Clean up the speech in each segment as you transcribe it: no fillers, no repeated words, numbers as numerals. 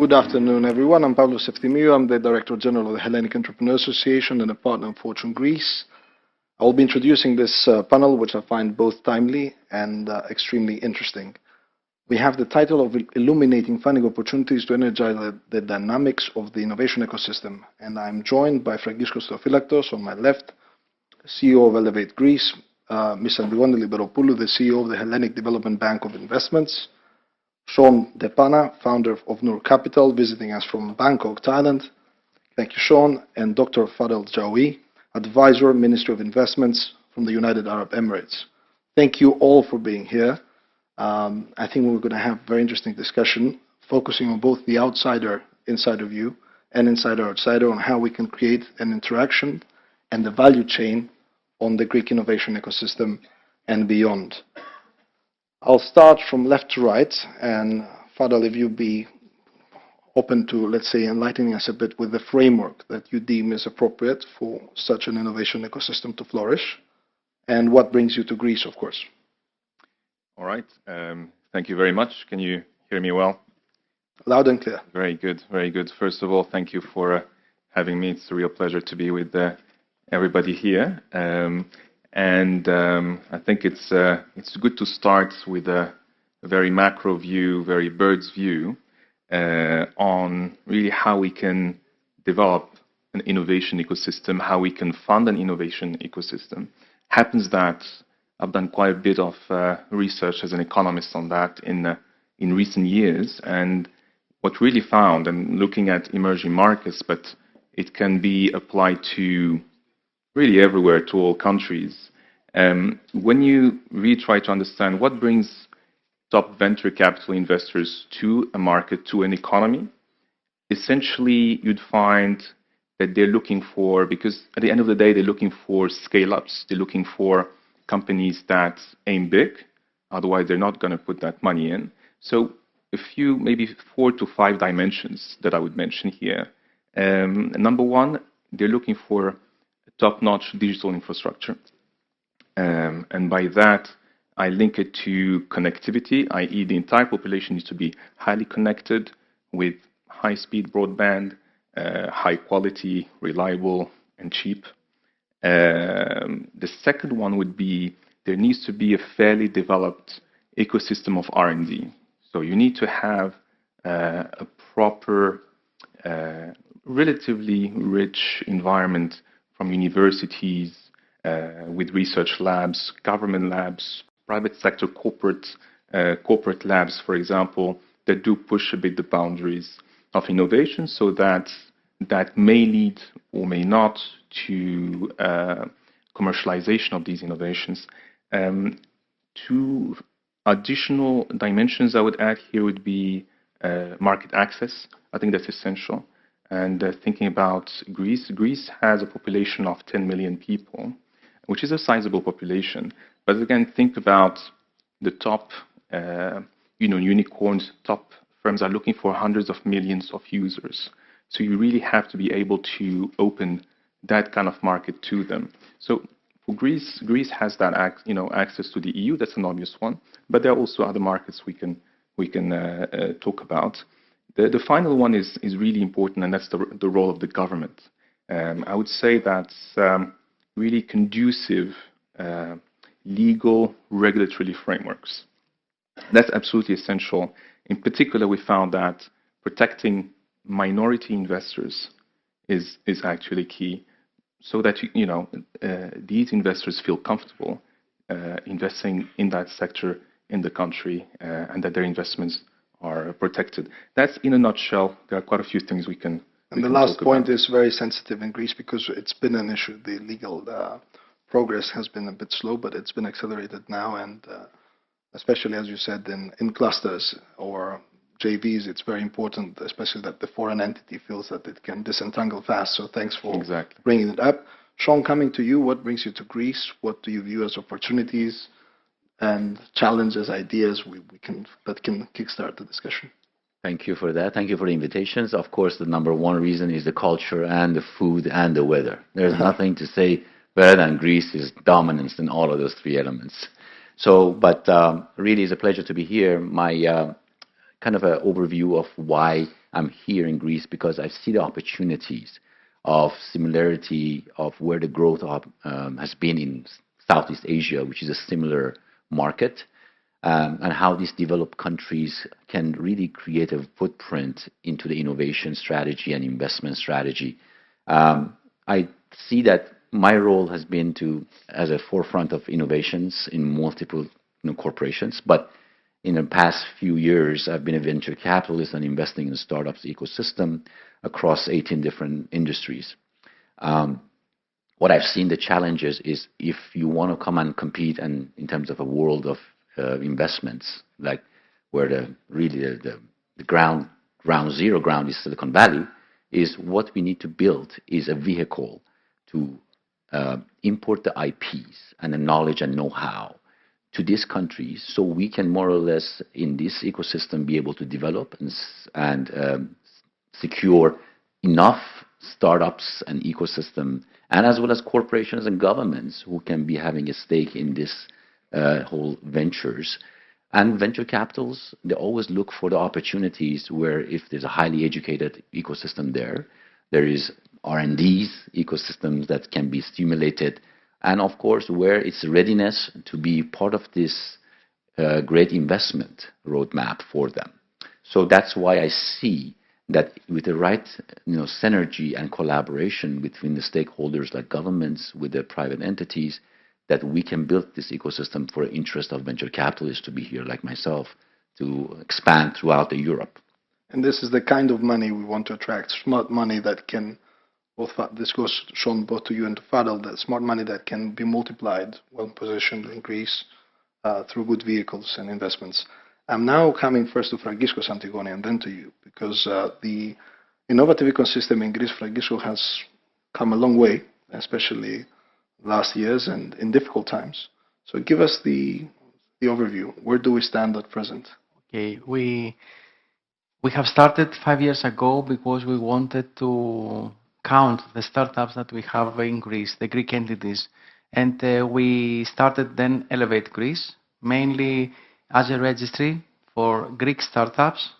Good afternoon, everyone. I'm Pavlos Efthymiou. I'm the Director General of the Hellenic Entrepreneur Association and a partner of Fortune Greece. I will be introducing this panel, which I find both timely and extremely interesting. We have the title of Illuminating Funding Opportunities to Energize the Dynamics of the Innovation Ecosystem. And I'm joined by Fragiskos Theofylaktos on my left, CEO of Elevate Greece, Ms. Antigoni Lymperopoulou, the CEO of the Hellenic Development Bank of Investments, Shawn, Dehpanah, founder of Nour Capital, visiting us from Bangkok, Thailand. Thank you, Shawn. And Dr. Fadel Jaoui, advisor, Ministry of Investments from the United Arab Emirates. Thank you all for being here. I think we're going to have a very interesting discussion, focusing on both the outsider, insider view, and insider, outsider, on how we can create an interaction and the value chain on the Greek innovation ecosystem and beyond. I'll start from left to right, and Fadel, if you'd be open to, let's say, enlightening us a bit with the framework that you deem is appropriate for such an innovation ecosystem to flourish, and what brings you to Greece, of course. All right. Thank you very much. Can you hear me well? Loud and clear. Very good. Very good. First of all, thank you for having me. It's a real pleasure to be with everybody here. I think it's good to start with a very macro view, very bird's view, on really how we can develop an innovation ecosystem, how we can fund an innovation ecosystem. Happens that I've done quite a bit of research as an economist on that in recent years, and what really found, and looking at emerging markets, but it can be applied to really everywhere, to all countries. When you really try to understand what brings top venture capital investors to a market, to an economy, essentially you'd find that they're looking for, because at the end of the day, they're looking for scale-ups, they're looking for companies that aim big, otherwise they're not going to put that money in. So a few, maybe 4 to 5 dimensions that I would mention here. Number one, they're looking for a top-notch digital infrastructure. And by that, I link it to connectivity, i.e. the entire population needs to be highly connected with high-speed broadband, high quality, reliable, and cheap. The second one would be there needs to be a fairly developed ecosystem of R&D. So you need to have a proper, relatively rich environment from universities, with research labs, government labs, private sector corporate labs, for example, that do push a bit the boundaries of innovation, so that may lead or may not to commercialization of these innovations. 2 additional dimensions I would add here would be market access. I think that's essential. And thinking about Greece, Greece has a population of 10 million people, which is a sizable population. But again, think about the top, unicorns, top firms are looking for hundreds of millions of users. So you really have to be able to open that kind of market to them. So for Greece, Greece has that access to the EU. That's an obvious one. But there are also other markets we can talk about. The final one is really important, and that's the role of the government. I would say that's really conducive legal regulatory frameworks. That's absolutely essential. In particular, we found that protecting minority investors is actually key, so that these investors feel comfortable investing in that sector in the country, and that their investments are protected. That's in a nutshell. There are quite a few things we can. And the last point is very sensitive in Greece because it's been an issue. The legal progress has been a bit slow, but it's been accelerated now, and especially, as you said, in clusters or JVs, it's very important, especially that the foreign entity feels that it can disentangle fast. So thanks for bringing it up. Shawn, coming to you, what brings you to Greece? What do you view as opportunities and challenges, ideas that can kickstart the discussion? Thank you for that. Thank you for the invitations. Of course, the number one reason is the culture and the food and the weather. There's nothing to say better than Greece's dominance in all of those 3 elements. So, but really, it's a pleasure to be here. My kind of an overview of why I'm here in Greece because I see the opportunities of similarity of where the growth has been in Southeast Asia, which is a similar market, and how these developed countries can really create a footprint into the innovation strategy and investment strategy. I see that my role has been to, as a forefront of innovations in multiple corporations, but in the past few years, I've been a venture capitalist and investing in the startups ecosystem across 18 different industries. What I've seen the challenges is if you want to come and compete and in terms of a world of investments, like where the ground zero ground is Silicon Valley, is what we need to build is a vehicle to import the IPs and the knowledge and know-how to these countries, so we can more or less in this ecosystem be able to develop and secure enough startups and ecosystem, and as well as corporations and governments who can be having a stake in this whole ventures. And venture capitals, they always look for the opportunities where if there's a highly educated ecosystem there is R&Ds ecosystems that can be stimulated, and of course where it's readiness to be part of this great investment roadmap for them. So that's why I see that with the right synergy and collaboration between the stakeholders like governments with the private entities, that we can build this ecosystem for the interest of venture capitalists to be here like myself to expand throughout the Europe. And this is the kind of money we want to attract, smart money that can, this goes, Shawn, both to you and to Fadel, that smart money that can be multiplied, well positioned in Greece through good vehicles and investments. I'm now coming first to Fragiskos, Antigoni, and then to you, because the innovative ecosystem in Greece, Fragiskos, has come a long way, especially last years and in difficult times. So give us the overview. Where do we stand at present? Okay, we have started 5 years ago because we wanted to count the startups that we have in Greece, the Greek entities. And we started then Elevate Greece, mainly as a registry for Greek startups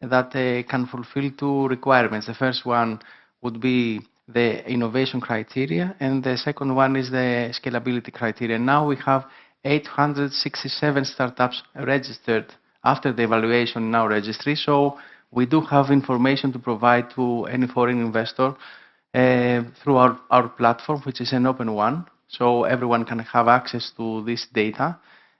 that can fulfill two requirements. The first one would be the innovation criteria, and the second one is the scalability criteria. Now we have 867 startups registered after the evaluation in our registry, so we do have information to provide to any foreign investor through our platform, which is an open one, so everyone can have access to this data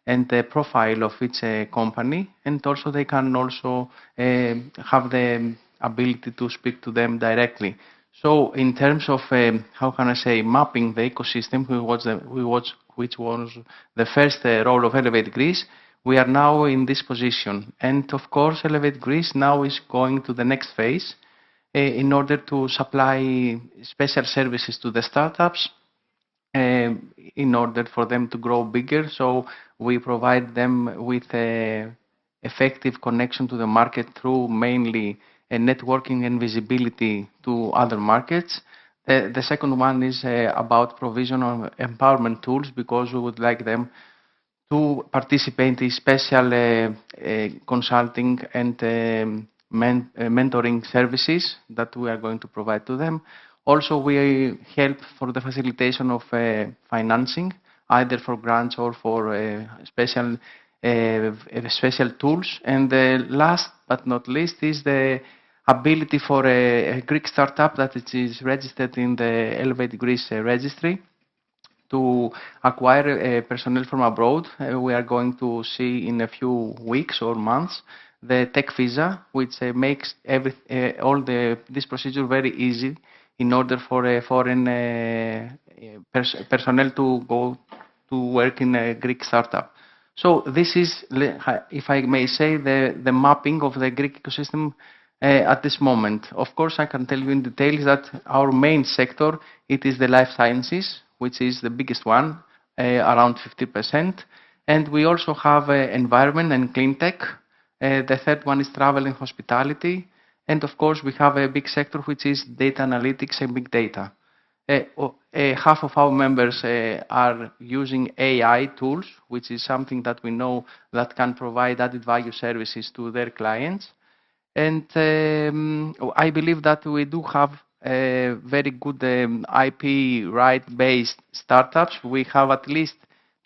and the profile of each company, and also they can also have the ability to speak to them directly. So in terms of, how can I say, mapping the ecosystem, which was the first role of Elevate Greece, we are now in this position. And of course, Elevate Greece now is going to the next phase in order to supply special services to the startups in order for them to grow bigger. So we provide them with effective connection to the market through mainly networking and visibility to other markets. The second one is about provision of empowerment tools, because we would like them to participate in special consulting and mentoring services that we are going to provide to them. Also, we help for the facilitation of financing, either for grants or for special tools. And the last but not least is the ability for a Greek startup that it is registered in the Elevate Greece registry to acquire personnel from abroad. We are going to see in a few weeks or months the tech visa, which makes this procedure very easy in order for a foreign personnel to go to work in a Greek startup. So this is, if I may say, the mapping of the Greek ecosystem at this moment. Of course, I can tell you in detail that our main sector, it is the life sciences, which is the biggest one, around 50%. And we also have environment and clean tech. The third one is travel and hospitality. And of course, we have a big sector, which is data analytics and big data. Half of our members are using AI tools, which is something that we know that can provide added value services to their clients. And I believe that we do have very good IP right-based startups. We have at least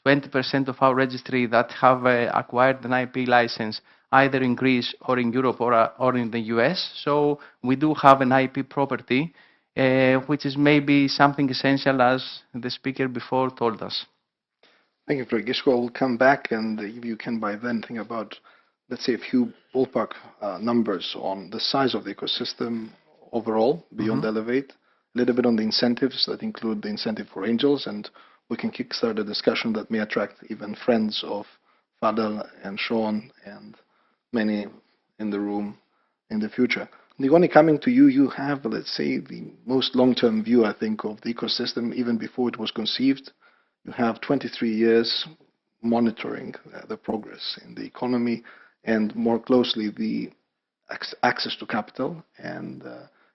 20% of our registry that have acquired an IP license either in Greece or in Europe or in the US. So we do have an IP property, which is maybe something essential as the speaker before told us. Thank you, Fragiskos. We'll come back, and if you can by then think about, let's say, a few ballpark numbers on the size of the ecosystem overall, beyond Elevate, a little bit on the incentives that include the incentive for angels, and we can kickstart a discussion that may attract even friends of Fadel and Shawn and many in the room in the future. Antigoni, coming to you, you have, let's say, the most long-term view, I think, of the ecosystem even before it was conceived. You have 23 years monitoring the progress in the economy and more closely the access to capital. And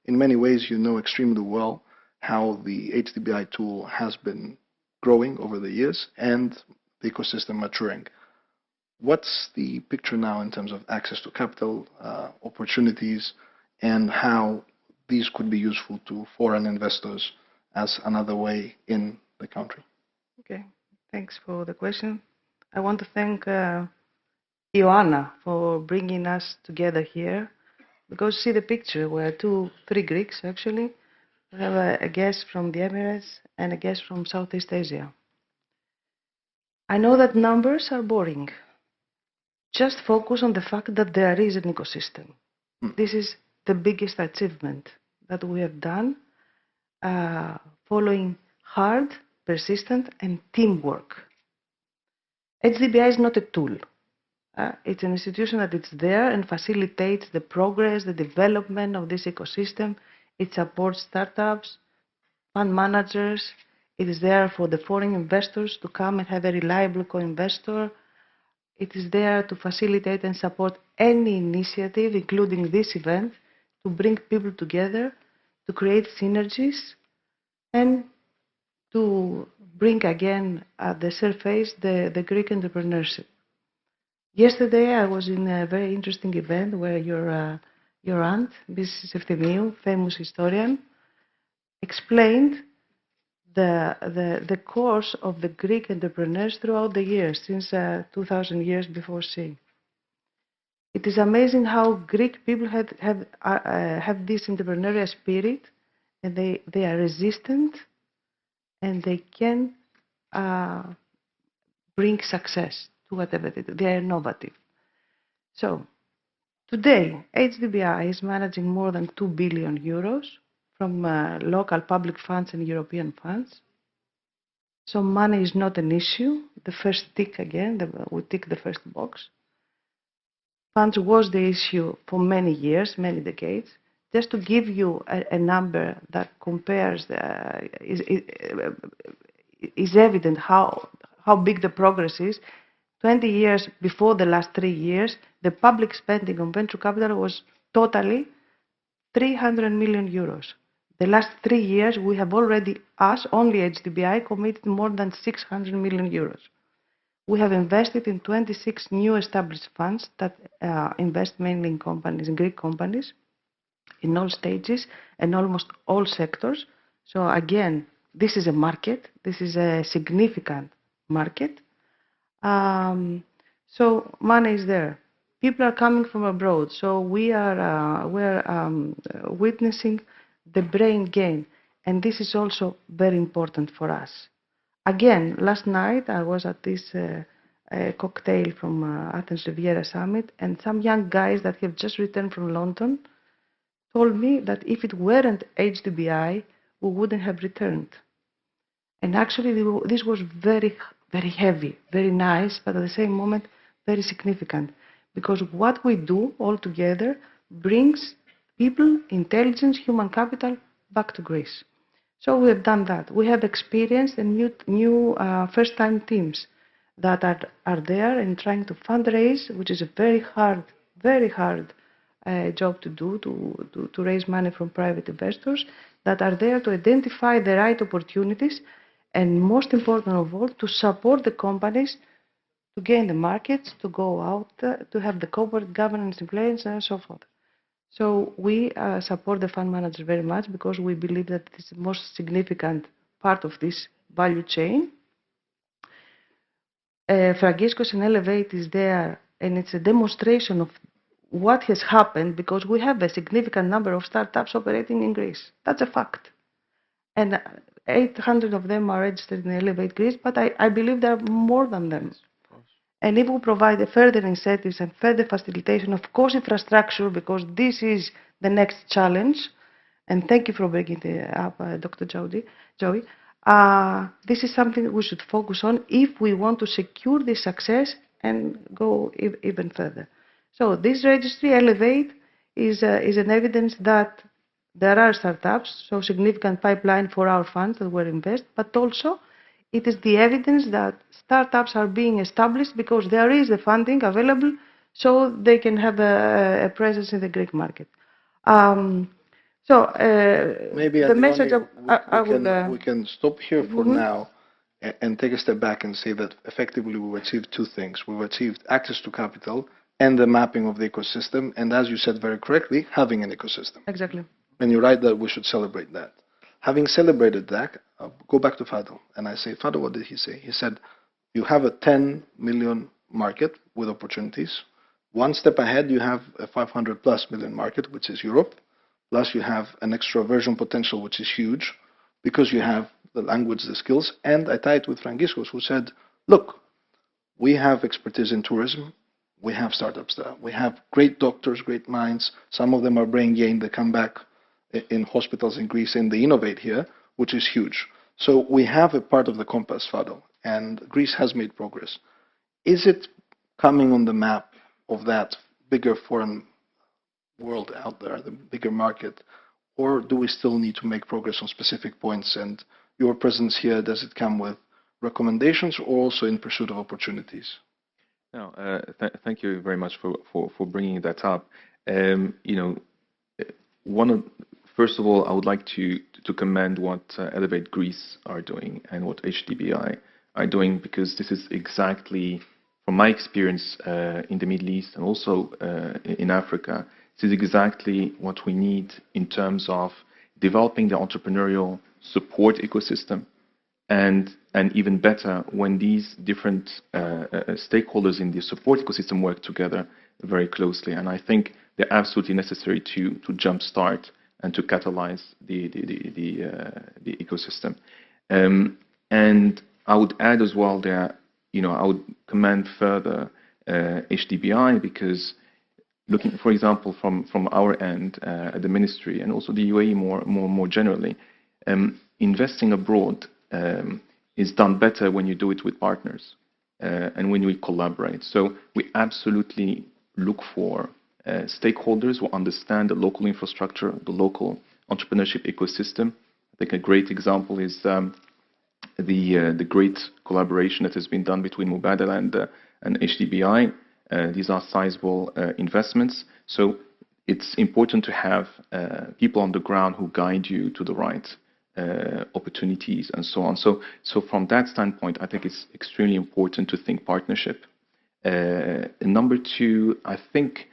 in many ways, you know extremely well how the HDBI tool has been growing over the years and the ecosystem maturing. What's the picture now in terms of access to capital, opportunities, and how these could be useful to foreign investors as another way in the country? Okay, thanks for the question. I want to thank Ioanna for bringing us together here, because see the picture, we're three Greeks actually. We have a guest from the Emirates and a guest from Southeast Asia. I know that numbers are boring. Just focus on the fact that there is an ecosystem. This is the biggest achievement that we have done, following hard, persistent, and teamwork. HDBI is not a tool. It's an institution that is there and facilitates the progress, the development of this ecosystem. It supports startups, fund managers. It is there for the foreign investors to come and have a reliable co-investor. It is there to facilitate and support any initiative, including this event, to bring people together, to create synergies, and to bring again at the surface the Greek entrepreneurship. Yesterday, I was in a very interesting event where your aunt, Mrs. Efthymiou, famous historian, explained the course of the Greek entrepreneurs throughout the years, since 2,000 years before she. It is amazing how Greek people have this entrepreneurial spirit, and they are resistant, and they can bring success to whatever they do. They are innovative. So today, HDBI is managing more than 2 billion euros from local public funds and European funds. So money is not an issue. The first tick again, we tick the first box. Funds was the issue for many years, many decades. Just to give you a number that compares, is evident how big the progress is. 20 years before the last 3 years, the public spending on venture capital was totally 300 million euros. The last 3 years, we have already, us, only HDBI, committed more than 600 million euros. We have invested in 26 new established funds that invest mainly in companies, in Greek companies, in all stages and almost all sectors. So again, this is a market. This is a significant market. So money is there. People are coming from abroad. So we're witnessing the brain gain. And this is also very important for us. Again, last night I was at this cocktail from Athens Riviera Summit, and some young guys that have just returned from London told me that if it weren't HDBI, we wouldn't have returned. And actually, this was very, very heavy, very nice, but at the same moment, very significant. Because what we do all together brings people, intelligence, human capital back to Greece. So we have done that. We have experienced a new first-time teams that are there and trying to fundraise, which is a very hard job to do, to raise money from private investors that are there to identify the right opportunities, and most important of all, to support the companies to gain the markets, to go out, to have the corporate governance in place, and so forth. So we support the fund manager very much because we believe that it is the most significant part of this value chain. Fragiskos and Elevate is there, and it's a demonstration of what has happened because we have a significant number of startups operating in Greece. That's a fact. And 800 of them are registered in Elevate Greece, but I believe there are more than them. And if we provide a further incentives and further facilitation of course infrastructure, because this is the next challenge, and thank you for bringing it up, Dr. Jaoui, this is something we should focus on if we want to secure this success and go even further. So this registry, Elevate, is an evidence that there are startups, so significant pipeline for our funds that were invested, but also it is the evidence that startups are being established because there is the funding available so they can have a presence in the Greek market. Maybe the message we can stop here for now and take a step back and say that effectively we've achieved two things. We've achieved access to capital and the mapping of the ecosystem, and as you said very correctly, having an ecosystem. Exactly. And you're right that we should celebrate that. Having celebrated that, go back to Fadel, and I say, Fadel, what did he say? He said, you have a 10 million market with opportunities. One step ahead, you have a 500 plus million market, which is Europe. Plus, you have an extroversion potential, which is huge, because you have the language, the skills. And I tie it with Fragiskos, who said, look, we have expertise in tourism. We have startups there. We have great doctors, great minds. Some of them are brain gained. They come back in hospitals in Greece and they innovate here, which is huge. So we have a part of the compass, Fadel, and Greece has made progress. Is it coming on the map of that bigger foreign world out there, the bigger market, or do we still need to make progress on specific points? And your presence here, does it come with recommendations or also in pursuit of opportunities? No, thank you very much for bringing that up. First of all, I would like to commend what Elevate Greece are doing and what HDBI are doing, because this is exactly, from my experience in the Middle East and also in Africa, this is exactly what we need in terms of developing the entrepreneurial support ecosystem, and even better when these different stakeholders in the support ecosystem work together very closely. And I think they're absolutely necessary to jumpstart and to catalyze the ecosystem. And I would add as well that I would commend further HDBI, because looking, for example, from our end at the ministry and also the UAE more generally, investing abroad is done better when you do it with partners and when we collaborate. So we absolutely look for stakeholders who understand the local infrastructure, the local entrepreneurship ecosystem. I think a great example is the great collaboration that has been done between Mubadala and HDBI. These are sizable investments. So it's important to have people on the ground who guide you to the right opportunities and so on. So from that standpoint, I think it's extremely important to think partnership. Number two, I think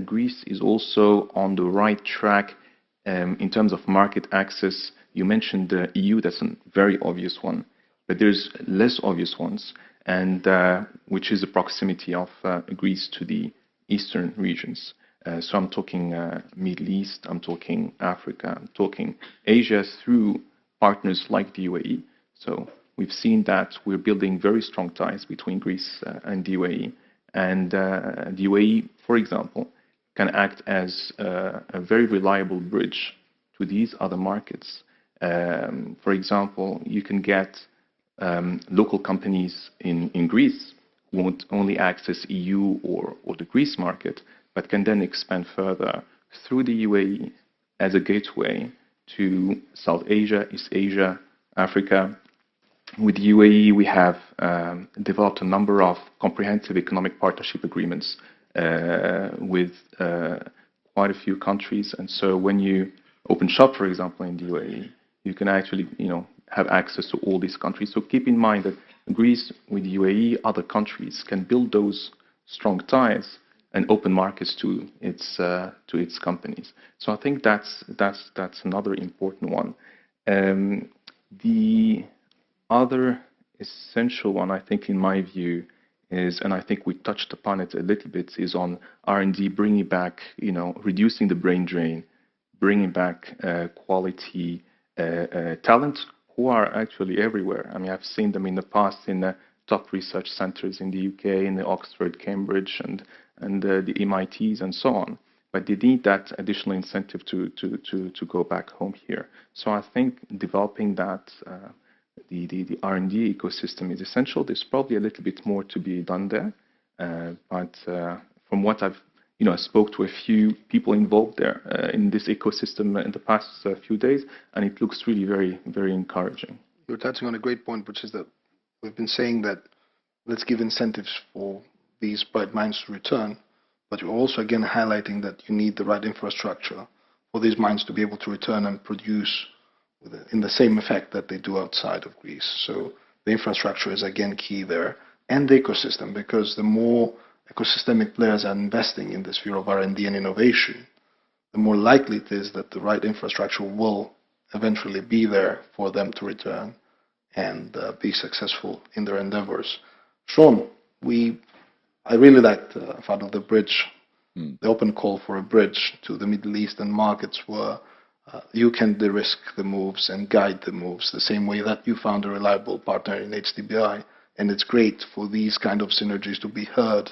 Greece is also on the right track in terms of market access. You mentioned the EU, that's a very obvious one, but there's less obvious ones, and which is the proximity of Greece to the eastern regions. So I'm talking Middle East, I'm talking Africa, I'm talking Asia through partners like the UAE. So we've seen that we're building very strong ties between Greece and the UAE. And the UAE, for example, can act as a very reliable bridge to these other markets. For example, you can get local companies in Greece who won't only access EU or the Greece market, but can then expand further through the UAE as a gateway to South Asia, East Asia, Africa. With the UAE, we have developed a number of comprehensive economic partnership agreements with quite a few countries. And so when you open shop, for example, in the UAE, you can actually, have access to all these countries. So keep in mind that Greece with the UAE, other countries can build those strong ties and open markets to its companies. So I think that's another important one. The other essential one, I think, in my view, is, and I think we touched upon it a little bit, is on R&D, bringing back, reducing the brain drain, bringing back quality talent who are actually everywhere. I mean, I've seen them in the past in the top research centers in the UK, in the Oxford, Cambridge, and the MITs and so on. But they need that additional incentive to go back home here. So I think developing that the R&D ecosystem is essential. There's probably a little bit more to be done there, but from what I spoke to a few people involved there in this ecosystem in the past few days, and it looks really very, very encouraging. You're touching on a great point, which is that we've been saying that let's give incentives for these bright minds to return, but you're also again highlighting that you need the right infrastructure for these minds to be able to return and produce in the same effect that they do outside of Greece. So the infrastructure is again key there, and the ecosystem, because the more ecosystemic players are investing in the sphere of R&D and innovation, the more likely it is that the right infrastructure will eventually be there for them to return and be successful in their endeavors. Shawn, I really liked Fadel, the bridge, the open call for a bridge to the Middle Eastern markets where you can de-risk the moves and guide the moves the same way that you found a reliable partner in HDBI. And it's great for these kind of synergies to be heard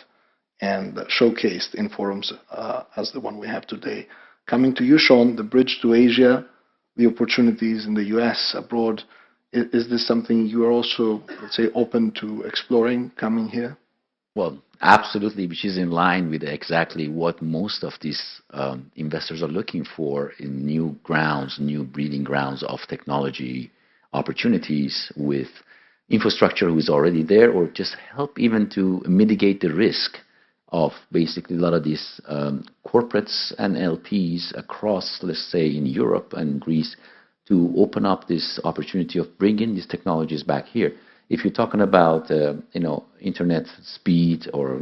and showcased in forums as the one we have today. Coming to you, Shawn, the bridge to Asia, the opportunities in the US, abroad, is this something you are also, let's say, open to exploring coming here? Well, absolutely, which is in line with exactly what most of these investors are looking for in new grounds, new breeding grounds of technology opportunities with infrastructure who is already there, or just help even to mitigate the risk of basically a lot of these corporates and LPs across, let's say, in Europe and Greece, to open up this opportunity of bringing these technologies back here. If you're talking about, internet speed or,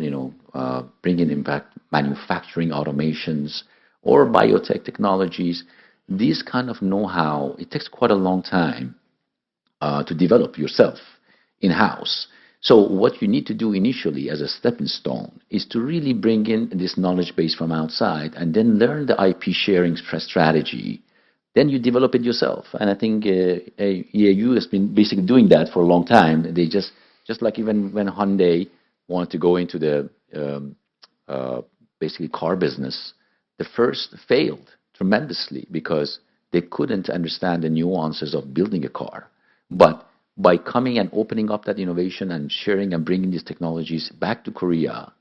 bringing in back manufacturing automations or biotech technologies, these kind of know-how, it takes quite a long time to develop yourself in-house. So what you need to do initially as a stepping stone is to really bring in this knowledge base from outside and then learn the IP sharing strategy. Then you develop it yourself. And I think EAU has been basically doing that for a long time. They just like even when Hyundai wanted to go into the basically car business, the first failed tremendously because they couldn't understand the nuances of building a car. But by coming and opening up that innovation and sharing and bringing these technologies back to Korea,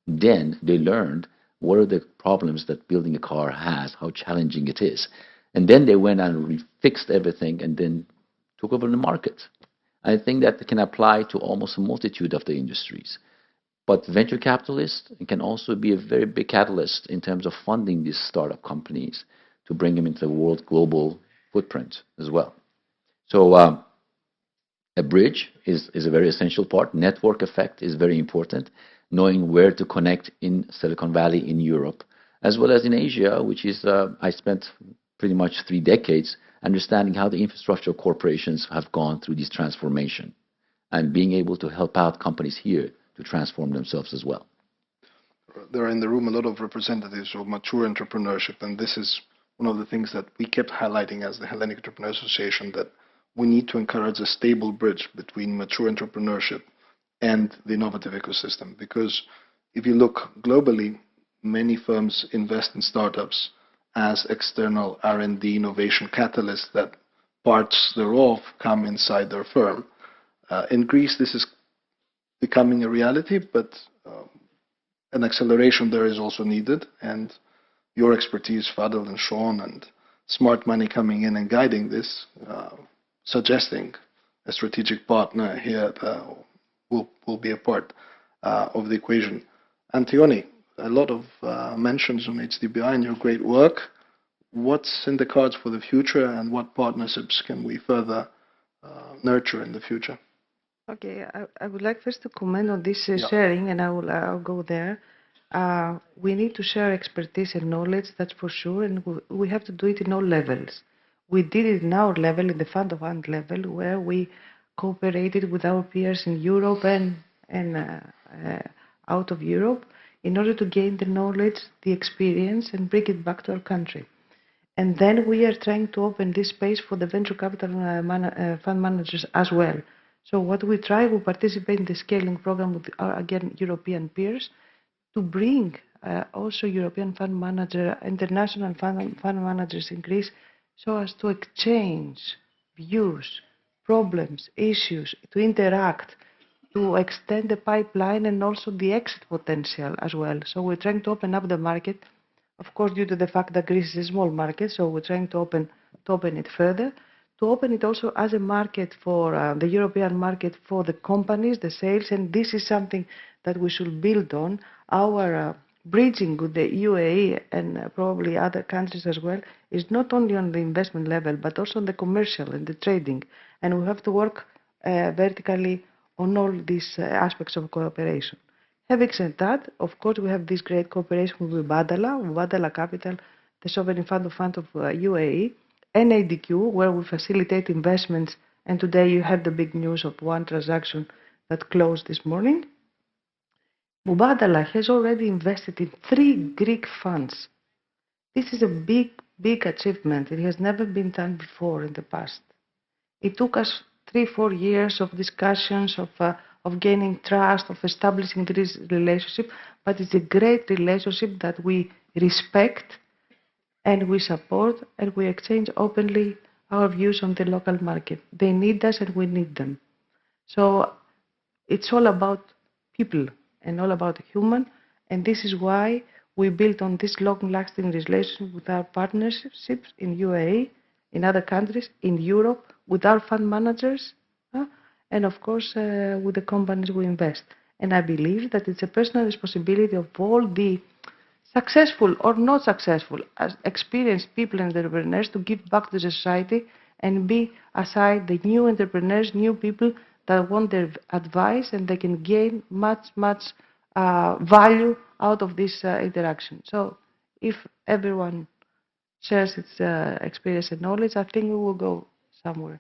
then they learned what are the problems that building a car has, how challenging it is. And then they went and fixed everything and then took over the market. I think that can apply to almost a multitude of the industries. But venture capitalists can also be a very big catalyst in terms of funding these startup companies to bring them into the world global footprint as well. So a bridge is a very essential part. Network effect is very important. Knowing where to connect in Silicon Valley, in Europe, as well as in Asia, which is, I spent pretty much 3 decades understanding how the infrastructure corporations have gone through this transformation and being able to help out companies here to transform themselves as well. There are in the room a lot of representatives of mature entrepreneurship, and this is one of the things that we kept highlighting as the Hellenic Entrepreneur Association, that we need to encourage a stable bridge between mature entrepreneurship and the innovative ecosystem. Because if you look globally, many firms invest in startups as external R&D innovation catalysts that parts thereof come inside their firm. In Greece, this is becoming a reality, but an acceleration there is also needed. And your expertise, Fadel and Shawn, and smart money coming in and guiding this, suggesting a strategic partner here will be a part of the equation. Antigoni, a lot of mentions on HDBI and your great work. What's in the cards for the future, and what partnerships can we further nurture in the future? Okay, I would like first to comment on this sharing, and I'll go there. we need to share expertise and knowledge, that's for sure, and we have to do it in all levels. We did it in our level, in the fund of fund level, where we cooperated with our peers in Europe and out of Europe in order to gain the knowledge, the experience, and bring it back to our country. And then we are trying to open this space for the venture capital fund managers as well. So what we try, we participate in the scaling program with our, again, European peers to bring also European fund manager, international fund managers in Greece, so as to exchange views, problems, issues, to interact, to extend the pipeline and also the exit potential as well. So we're trying to open up the market, of course, due to the fact that Greece is a small market, so we're trying to open it further, to open it also as a market for the European market for the companies, the sales, and this is something that we should build on. Our bridging with the UAE and probably other countries as well is not only on the investment level, but also on the commercial and the trading. And we have to work vertically on all these aspects of cooperation. Having said that, of course, we have this great cooperation with Badala Capital, the Sovereign Fund of UAE, and ADQ, where we facilitate investments. And today you had the big news of one transaction that closed this morning. Mubadala has already invested in 3 Greek funds. This is a big, big achievement. It has never been done before in the past. It took us 3-4 years of discussions, of gaining trust, of establishing this relationship, but it's a great relationship that we respect and we support and we exchange openly our views on the local market. They need us and we need them. So it's all about people and all about human, and this is why we built on this long-lasting relationship with our partnerships in UAE, in other countries, in Europe, with our fund managers, and of course with the companies we invest. And I believe that it's a personal responsibility of all the successful or not successful, as experienced people and entrepreneurs to give back to the society and be aside the new entrepreneurs, new people that want their advice and they can gain much value out of this interaction. So if everyone shares its experience and knowledge, I think we will go somewhere.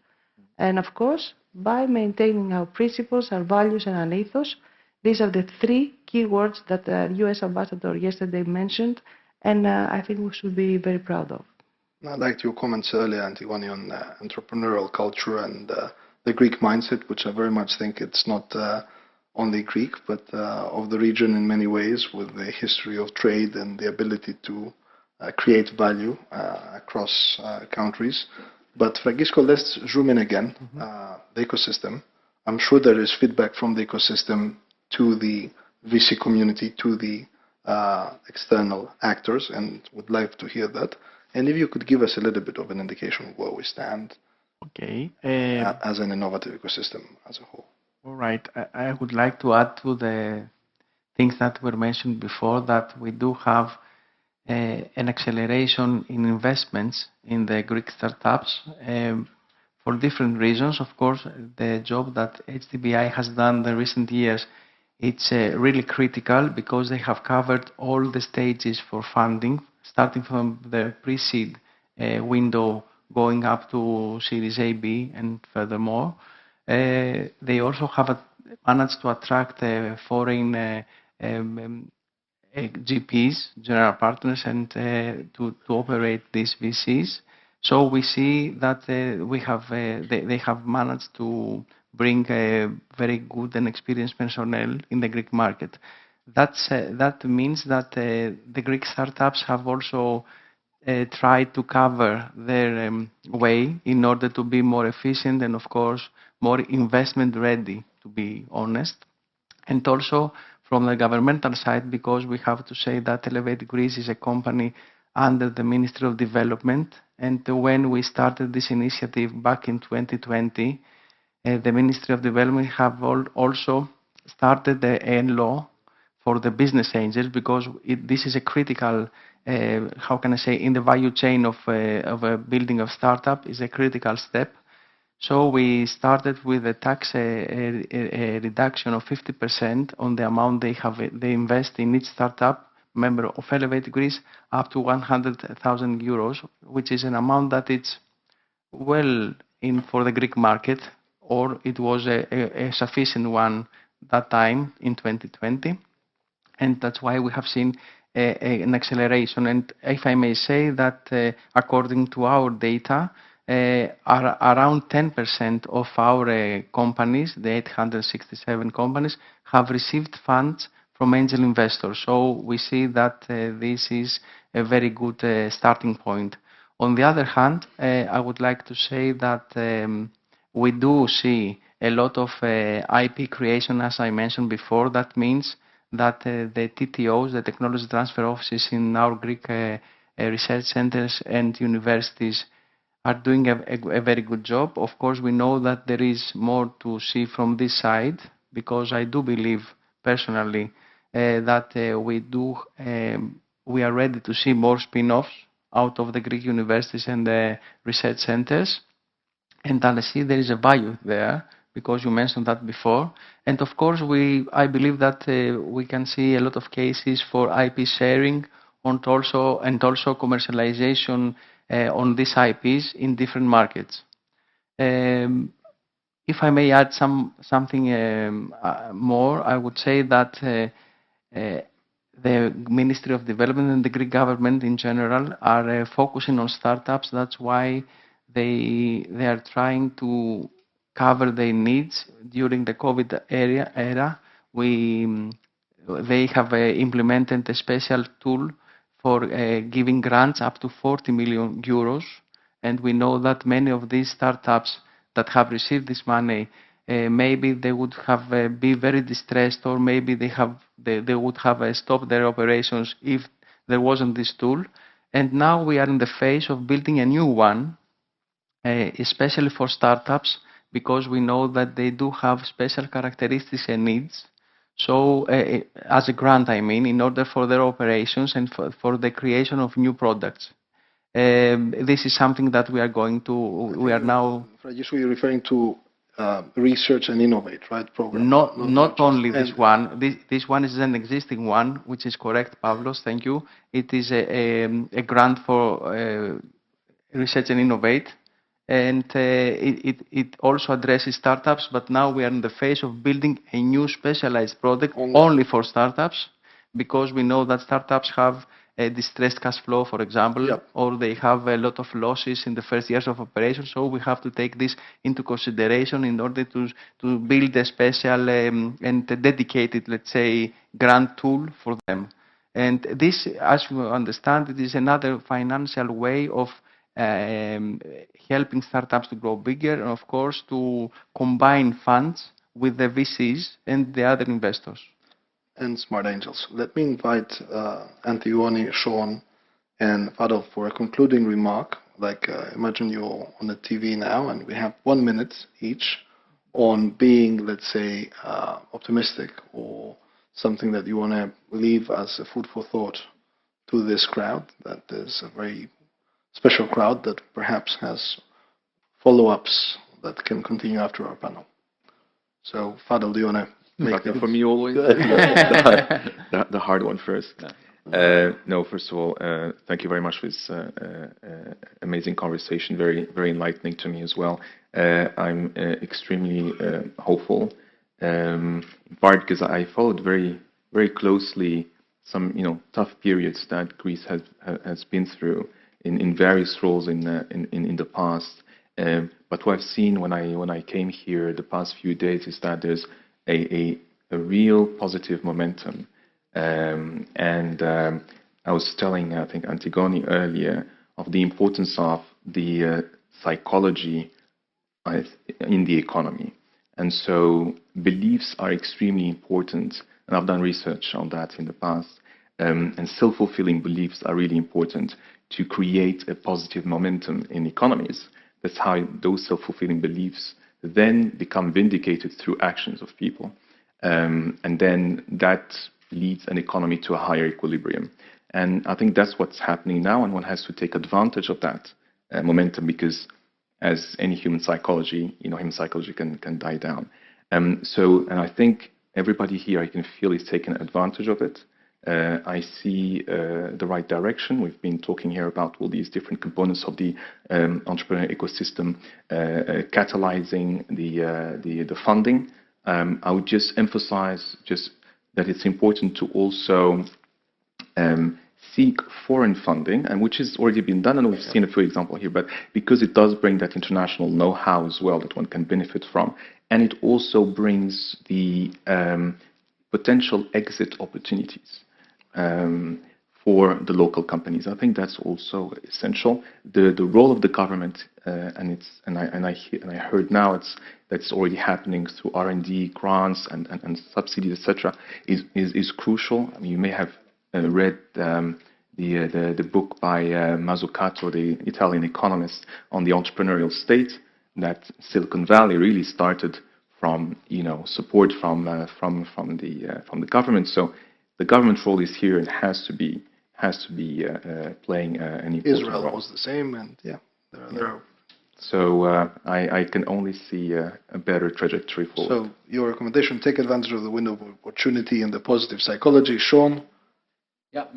And of course, by maintaining our principles, our values and our ethos, these are the 3 key words that the US ambassador yesterday mentioned, and I think we should be very proud of. I liked your comments earlier, Antigoni, on entrepreneurial culture and the Greek mindset, which I very much think it's not only Greek, but of the region in many ways, with the history of trade and the ability to create value across countries. But Fragiskos, let's zoom in again, the ecosystem. I'm sure there is feedback from the ecosystem to the VC community, to the external actors, and would like to hear that. And if you could give us a little bit of an indication of where we stand as an innovative ecosystem as a whole. All right. I would like to add to the things that were mentioned before that we do have an acceleration in investments in the Greek startups for different reasons. Of course, the job that HDBI has done in the recent years, it's really critical because they have covered all the stages for funding, starting from the pre-seed window going up to Series A, B, and furthermore. They also have managed to attract foreign GPs, general partners, and to operate these VCs. So we see that they have managed to bring very good and experienced personnel in the Greek market. That means that the Greek startups have also tried to cover their way in order to be more efficient and, of course, more investment ready, to be honest. And also from the governmental side, because we have to say that Elevate Greece is a company under the Ministry of Development. And when we started this initiative back in 2020, the Ministry of Development have also started the law for the business angels, because this is a critical, how can I say, in the value chain of a building of startup is a critical step. So we started with a tax reduction of 50% on the amount they invest in each startup member of Elevate Greece, up to 100,000 euros, which is an amount that it's well in for the Greek market, or it was a sufficient one that time in 2020, and that's why we have seen an acceleration. And if I may say that, according to our data, around 10% of our companies, the 867 companies, have received funds from angel investors. So we see that this is a very good starting point. On the other hand, I would like to say that we do see a lot of IP creation, as I mentioned before. That means that the TTOs, the technology transfer offices in our Greek research centers and universities, are doing a very good job. Of course, we know that there is more to see from this side, because I do believe personally that we are ready to see more spin-offs out of the Greek universities and the research centers. And I see there is a value there, because you mentioned that before. And of course, I believe that we can see a lot of cases for IP sharing and also commercialization on these IPs in different markets. If I may add something more, I would say that the Ministry of Development and the Greek government in general are focusing on startups. That's why they are trying to cover their needs during the COVID era. They have implemented a special tool for giving grants up to 40 million euros. And we know that many of these startups that have received this money, maybe they would have be very distressed, or maybe they would have stopped their operations if there wasn't this tool. And now we are in the phase of building a new one, especially for startups, because we know that they do have special characteristics and needs. So as a grant, I mean, in order for their operations and for the creation of new products. This is something that we are now... Fragiskos, you're referring to Research and Innovate, right, program? Not only this one. This one is an existing one, which is correct, Pavlos, thank you. It is a grant for Research and Innovate. And it also addresses startups, but now we are in the phase of building a new specialized product only for startups, because we know that startups have a distressed cash flow, for example, Yep. or they have a lot of losses in the first years of operation. So we have to take this into consideration in order to build a special and dedicated, let's say, grant tool for them. And this, as you understand, it is another financial way of helping startups to grow bigger, and of course to combine funds with the VCs and the other investors. And smart angels. Let me invite Antigoni, Shawn, and Fadel for a concluding remark. Imagine you're on the TV now, and we have 1 minute each on being, let's say, optimistic, or something that you want to leave as a food for thought to this crowd, that there's a very special crowd that perhaps has follow-ups that can continue after our panel. So, Fadel, do you want to make for me always? the hard one first. No, first of all, thank you very much for this amazing conversation, very, very enlightening to me as well. I'm extremely hopeful, in part because I followed very, very closely some, tough periods that Greece has been through in various roles in the past. But what I've seen when I came here the past few days is that there's a real positive momentum. And I was telling, I think, Antigoni earlier, of the importance of the psychology in the economy. And so beliefs are extremely important, and I've done research on that in the past. And self-fulfilling beliefs are really important to create a positive momentum in economies. That's how those self-fulfilling beliefs then become vindicated through actions of people. And then that leads an economy to a higher equilibrium. And I think that's what's happening now, and one has to take advantage of that momentum, because as any human psychology, human psychology can die down. And I think everybody here, I can feel, is taking advantage of it. I see the right direction. We've been talking here about all these different components of the entrepreneurial ecosystem, catalyzing the funding. I would just emphasize that it's important to also seek foreign funding, and which has already been done, and we've seen a few examples here, but because it does bring that international know-how as well that one can benefit from, and it also brings the potential exit opportunities for the local companies. I think that's also essential. The role of the government, and I heard now that's already happening through R&D grants and subsidies, etc., is crucial. I mean, you may have read the book by Mazzucato, the Italian economist, on the entrepreneurial state, that Silicon Valley really started from support from the government. So the government role is here and has to be playing an important Israel role. was the same, and there are. So I can only see a better trajectory forward. So your recommendation: take advantage of the window of opportunity and the positive psychology. Shawn? Yeah,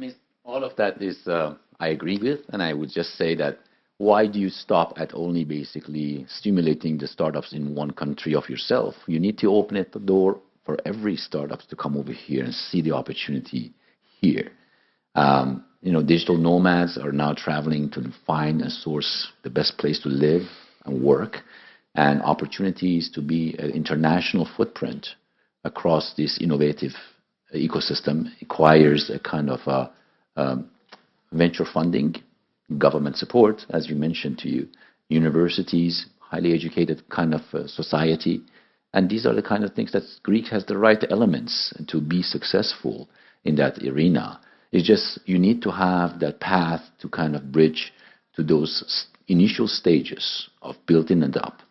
all of that is I agree with, and I would just say that why do you stop at only basically stimulating the startups in one country of yourself? You need to open the door for every startup to come over here and see the opportunity here. Digital nomads are now traveling to find and source the best place to live and work, and opportunities to be an international footprint across this innovative ecosystem requires a kind of venture funding, government support, as you mentioned to you, universities, highly educated kind of society. And these are the kind of things that Greek has the right elements to be successful in that arena. It's just you need to have that path to kind of bridge to those initial stages of building it up.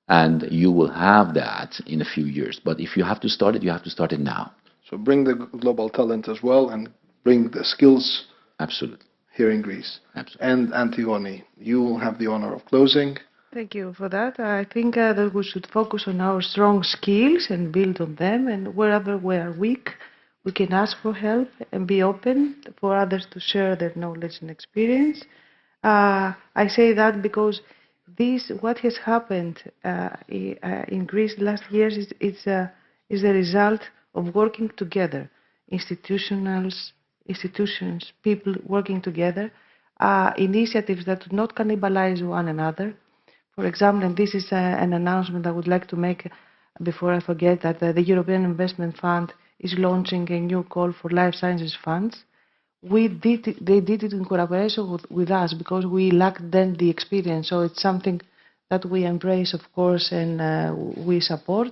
And you will have that in a few years. But if you have to start it, you have to start it now. So bring the global talent as well, and bring the skills. Absolutely. Here in Greece. Absolutely. And Antigoni, you will have the honor of closing. Thank you for that. I think that we should focus on our strong skills and build on them, and wherever we are weak, we can ask for help and be open for others to share their knowledge and experience. I say that because what has happened in Greece last years is a result of working together, institutions, people working together, initiatives that do not cannibalize one another. For example, and this is an announcement I would like to make before I forget, that the European Investment Fund is launching a new call for life sciences funds. They did it in collaboration with us because we lacked then the experience. So it's something that we embrace, of course, and we support.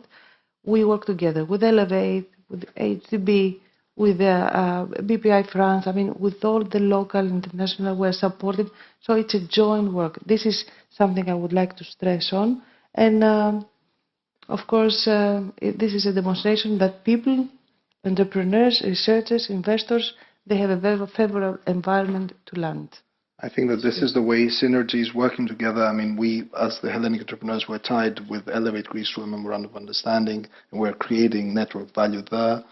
We work together with Elevate, with HDB, with BPI France, with all the local, international, we're supportive. So it's a joint work. This is something I would like to stress on. And of course, this is a demonstration that people, entrepreneurs, researchers, investors, they have a very favorable environment to land. I think that this is the way synergy is working together. We, as the Hellenic entrepreneurs, were tied with Elevate Greece through a memorandum of understanding, and we're creating network value there.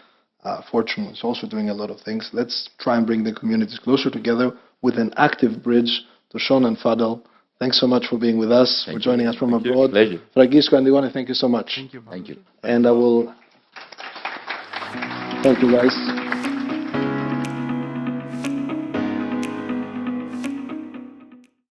Fortune is also doing a lot of things. Let's try and bring the communities closer together with an active bridge to Shawn and Fadel. Thanks so much for being with us, for joining us from abroad. Pleasure. Fragiskos and Antigoni, thank you so much. Thank you. Thank you. And I will thank you guys.